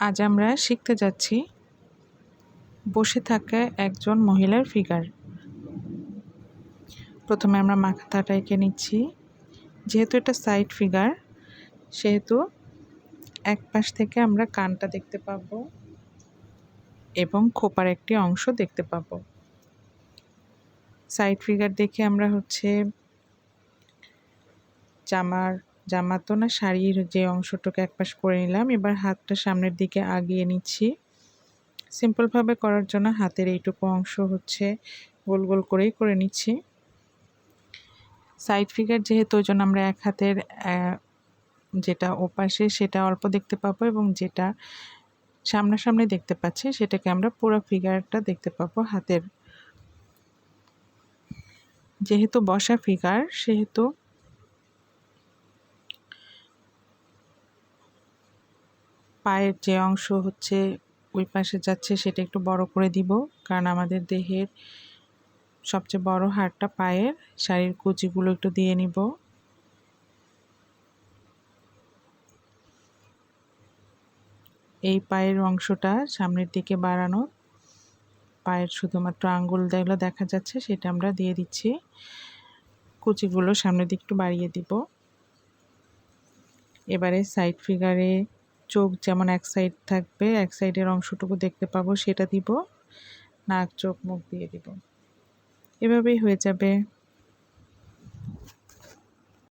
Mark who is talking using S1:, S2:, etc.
S1: আজ আমরা শিখতে যাচ্ছি বসে থাকা একজন মহিলার ফিগার। প্রথমে আমরা মাথাটা এঁকে নিচ্ছি। যেহেতু এটা সাইড ফিগার, সেহেতু এক পাশ থেকে আমরা কানটা দেখতে পাবো এবং খোপার একটি অংশ দেখতে পাবো। সাইড ফিগার দেখে আমরা জামা তো না, শাড়ির যে অংশটুকু একপাশ করে নিলাম। এবার হাতটা সামনের দিকে আগিয়ে নিচ্ছি। সিম্পলভাবে করার জন্য হাতের এইটুকু অংশ গোল গোল করেই করে নিচ্ছি। সাইড ফিগার যেহেতু, ওই জন্য আমরা এক হাতের যেটা ওপাশে সেটা অল্প দেখতে পাবো এবং যেটা সামনাসামনি দেখতে পাচ্ছি সেটাকে আমরা পুরো ফিগারটা দেখতে পাবো হাতের। যেহেতু বসা ফিগার, সেহেতু পায়ের যে অংশ ওই পাশে যাচ্ছে সেটা একটু বড় করে দিব, কারণ আমাদের দেহের সবচেয়ে বড় হাড়টা পায়ের। শাড়ির কুচিগুলো একটু দিয়ে নিব। এই পায়ের অংশটা সামনের দিকে বাড়ানো, পায়ের শুধুমাত্র আঙ্গুল যেগুলো দেখা যাচ্ছে সেটা আমরা দিয়ে দিচ্ছি। কুচিগুলো সামনের দিকে একটু বাড়িয়ে দিব। এবারে সাইড ফিগারে চোখ যেমন এক সাইড থাকবে, এক সাইডের অংশটুকু দেখতে পাবো সেটা দিব। নাক, চোখ, মুখ দিয়ে দিব। এভাবেই হয়ে যাবে।